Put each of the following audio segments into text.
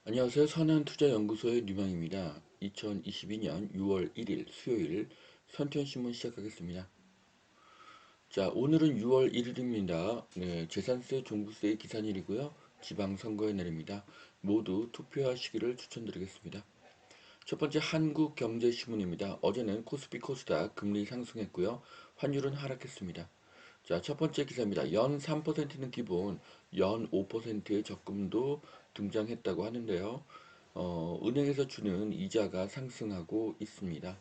안녕하세요. 선한투자연구소의 류망입니다. 2022년 6월 1일 수요일 선투연신문 시작하겠습니다. 자, 오늘은 6월 1일입니다. 네, 재산세, 종부세의 기산일이고요. 지방선거의 날입니다. 모두 투표하시기를 추천드리겠습니다. 첫 번째 한국경제신문입니다. 어제는 코스피 코스닥 금리 상승했고요. 환율은 하락했습니다. 자, 첫 번째 기사입니다. 연 3%는 기본, 연 5%의 적금도 등장했다고 하는데요. 은행에서 주는 이자가 상승하고 있습니다.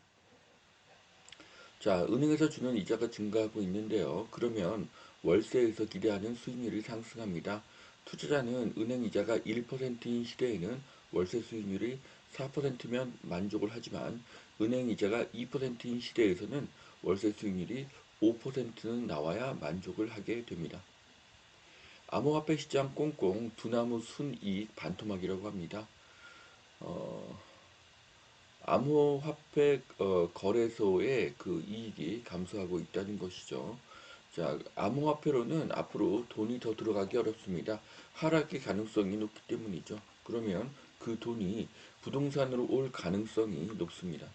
자, 은행에서 주는 이자가 증가하고 있는데요. 그러면 월세에서 기대하는 수익률이 상승합니다. 투자자는 은행 이자가 1%인 시대에는 월세 수익률이 4%면 만족을 하지만 은행 이자가 2%인 시대에서는 월세 수익률이 5%는 나와야 만족을 하게 됩니다. 암호화폐 시장 꽁꽁 두나무 순이익 반토막이라고 합니다. 어, 암호화폐 거래소의 그 이익이 감소하고 있다는 것이죠. 자, 암호화폐로는 앞으로 돈이 더 들어가기 어렵습니다. 하락의 가능성이 높기 때문이죠. 그러면 그 돈이 부동산으로 올 가능성이 높습니다.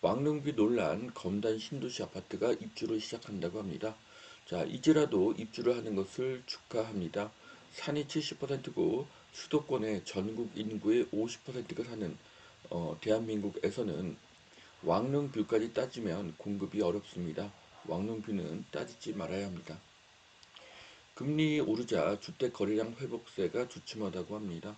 왕릉비 논란, 검단 신도시 아파트가 입주를 시작한다고 합니다. 자, 이제라도 입주를 하는 것을 축하합니다. 산이 70%고 수도권의 전국 인구의 50%가 사는 대한민국에서는 왕릉뷰까지 따지면 공급이 어렵습니다. 왕릉뷰는 따지지 말아야 합니다. 금리 오르자 주택 거래량 회복세가 주춤하다고 합니다.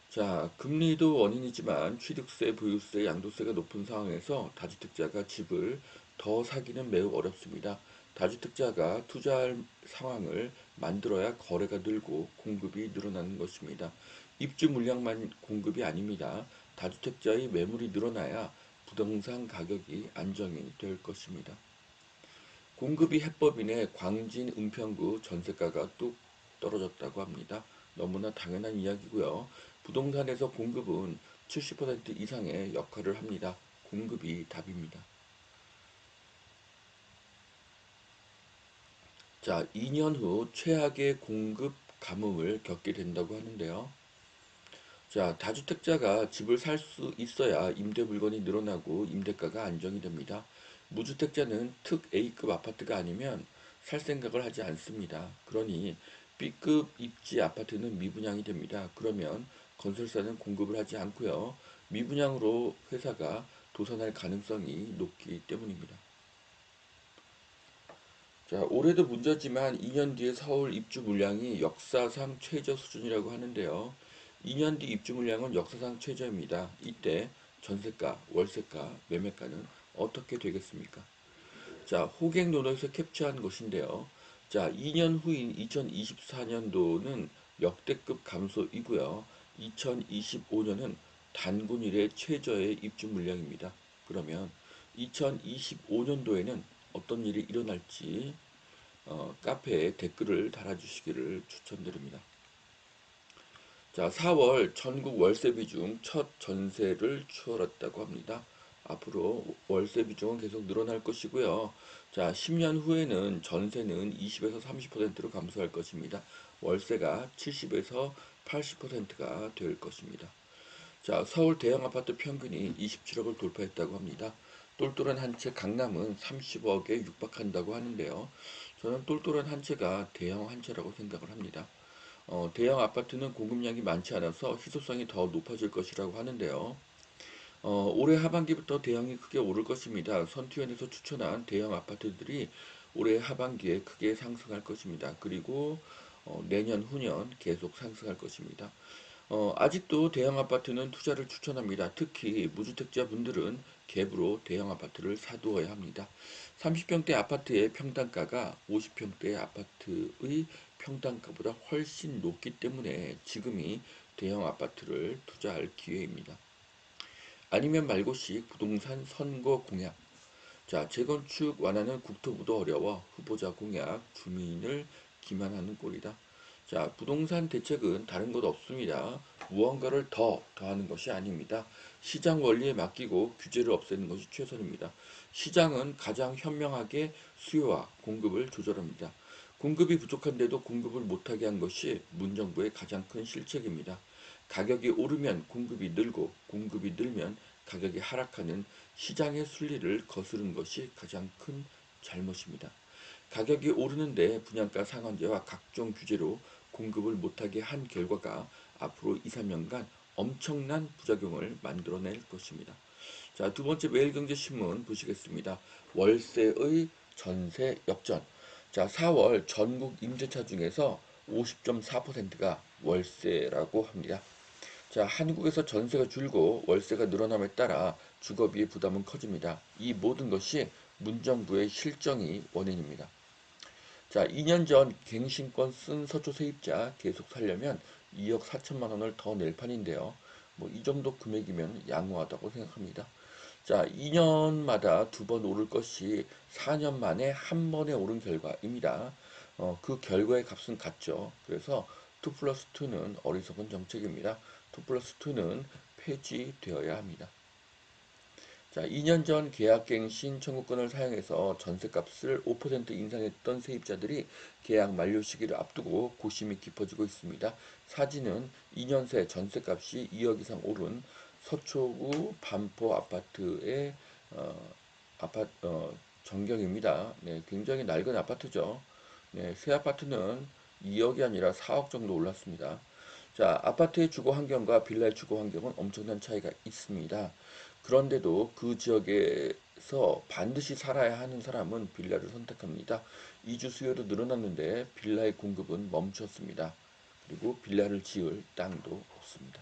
자, 금리도 원인이지만 취득세, 보유세, 양도세가 높은 상황에서 다주택자가 집을 더 사기는 매우 어렵습니다. 다주택자가 투자할 상황을 만들어야 거래가 늘고 공급이 늘어나는 것입니다. 입주 물량만 공급이 아닙니다. 다주택자의 매물이 늘어나야 부동산 가격이 안정이 될 것입니다. 공급이 해법이네 광진 은평구 전세가가 뚝 떨어졌다고 합니다. 너무나 당연한 이야기고요. 부동산에서 공급은 70% 이상의 역할을 합니다. 공급이 답입니다. 자, 2년 후 최악의 공급 가뭄을 겪게 된다고 하는데요. 자, 다주택자가 집을 살 수 있어야 임대 물건이 늘어나고 임대가가 안정이 됩니다. 무주택자는 특 A급 아파트가 아니면 살 생각을 하지 않습니다. 그러니 B급 입지 아파트는 미분양이 됩니다. 그러면 건설사는 공급을 하지 않고요. 미분양으로 회사가 도산할 가능성이 높기 때문입니다. 자, 올해도 문제지만 2년 뒤에 서울 입주 물량이 역사상 최저 수준이라고 하는데요. 2년 뒤 입주 물량은 역사상 최저입니다. 이때 전세가, 월세가, 매매가는 어떻게 되겠습니까? 자, 호갱 노노에서 캡처한 것인데요. 자, 2년 후인 2024년도는 역대급 감소이고요. 2025년은 단군 이래 최저의 입주 물량입니다. 그러면 2025년도에는 어떤 일이 일어날지 카페에 댓글을 달아주시기를 추천드립니다. 자, 4월 전국 월세 비중 첫 전세를 추월했다고 합니다. 앞으로 월세 비중은 계속 늘어날 것이고요. 자, 10년 후에는 전세는 20에서 30%로 감소할 것입니다. 월세가 70에서 80%가 될 것입니다. 자, 서울 대형 아파트 평균이 27억을 돌파했다고 합니다. 똘똘한 한 채 강남은 30억에 육박한다고 하는데요. 저는 똘똘한 한 채가 대형 한 채라고 생각을 합니다. 대형 아파트는 공급량이 많지 않아서 희소성이 더 높아질 것이라고 하는데요. 올해 하반기부터 대형이 크게 오를 것입니다. 선투연에서 추천한 대형 아파트들이 올해 하반기에 크게 상승할 것입니다. 그리고 내년 후년 계속 상승할 것입니다. 아직도 대형 아파트는 투자를 추천합니다. 특히 무주택자 분들은 갭으로 대형 아파트를 사두어야 합니다. 30평대 아파트의 평당가가 50평대 아파트의 평당가보다 훨씬 높기 때문에 지금이 대형 아파트를 투자할 기회입니다. 아니면 말고식 부동산 선거 공약. 자, 재건축 완화는 국토부도 어려워 후보자 공약 주민을 기만하는 꼴이다. 자, 부동산 대책은 다른 것 없습니다. 무언가를 더하는 것이 아닙니다. 시장 원리에 맡기고 규제를 없애는 것이 최선입니다. 시장은 가장 현명하게 수요와 공급을 조절합니다. 공급이 부족한데도 공급을 못하게 한 것이 문정부의 가장 큰 실책입니다. 가격이 오르면 공급이 늘고 공급이 늘면 가격이 하락하는 시장의 순리를 거스른 것이 가장 큰 잘못입니다. 가격이 오르는데 분양가 상한제와 각종 규제로 공급을 못하게 한 결과가 앞으로 2, 3년간 엄청난 부작용을 만들어낼 것입니다. 자, 두 번째 매일경제신문 보시겠습니다. 월세의 전세 역전. 자, 4월 전국 임대차 중에서 50.4%가 월세라고 합니다. 자, 한국에서 전세가 줄고 월세가 늘어남에 따라 주거비의 부담은 커집니다. 이 모든 것이 문정부의 실정이 원인입니다. 자, 2년 전 갱신권 쓴 서초 세입자 계속 살려면 2억 4천만 원을 더 낼 판인데요. 뭐 이 정도 금액이면 양호하다고 생각합니다. 자, 2년마다 두 번 오를 것이 4년 만에 한 번에 오른 결과입니다. 그 결과의 값은 같죠. 그래서 2 플러스 2는 어리석은 정책입니다. 2 플러스 2는 폐지되어야 합니다. 자, 2년 전 계약갱신 청구권을 사용해서 전셋값을 5% 인상했던 세입자들이 계약 만료 시기를 앞두고 고심이 깊어지고 있습니다. 사진은 2년 새 전셋값이 2억 이상 오른 서초구 반포 아파트의 전경입니다. 네, 굉장히 낡은 아파트죠. 네, 새 아파트는 2억이 아니라 4억 정도 올랐습니다. 자, 아파트의 주거 환경과 빌라의 주거 환경은 엄청난 차이가 있습니다. 그런데도 그 지역에서 반드시 살아야 하는 사람은 빌라를 선택합니다. 이주 수요도 늘어났는데 빌라의 공급은 멈췄습니다. 그리고 빌라를 지을 땅도 없습니다.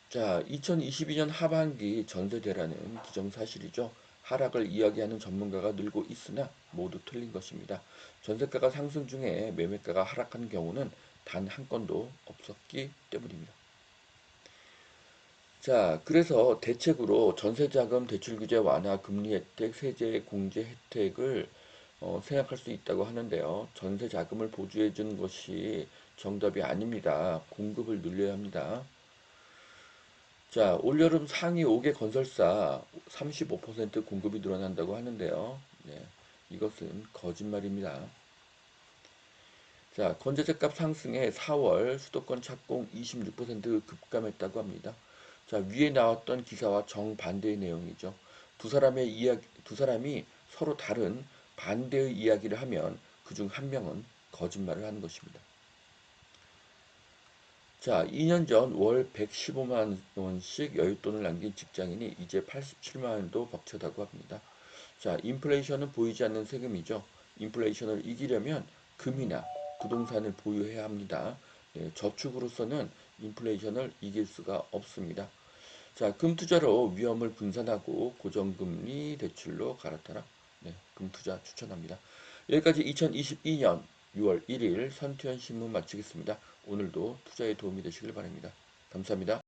자, 2022년 하반기 전세 대란은 기정사실이죠. 하락을 이야기하는 전문가가 늘고 있으나 모두 틀린 것입니다. 전세가가 상승 중에 매매가가 하락한 경우는 단 한 건도 없었기 때문입니다. 자, 그래서 대책으로 전세자금 대출 규제 완화, 금리 혜택, 세제 공제 혜택을 생각할 수 있다고 하는데요. 전세 자금을 보조해 주는 것이 정답이 아닙니다. 공급을 늘려야 합니다. 자, 올여름 상위 5개 건설사 35% 공급이 늘어난다고 하는데요. 네, 이것은 거짓말입니다. 자, 건재재값 상승에 4월 수도권 착공 26% 급감했다고 합니다. 자, 위에 나왔던 기사와 정반대의 내용이죠. 두 사람이 서로 다른 반대의 이야기를 하면 그중 한 명은 거짓말을 하는 것입니다. 자, 2년 전 월 115만 원씩 여윳돈을 남긴 직장인이 이제 87만 원도 벅차다고 합니다. 자, 인플레이션은 보이지 않는 세금이죠. 인플레이션을 이기려면 금이나 부동산을 보유해야 합니다. 네, 저축으로서는 인플레이션을 이길 수가 없습니다. 자, 금 투자로 위험을 분산하고 고정금리 대출로 갈아타라. 네, 금 투자 추천합니다. 여기까지 2022년 6월 1일 선투현 신문 마치겠습니다. 오늘도 투자에 도움이 되시길 바랍니다. 감사합니다.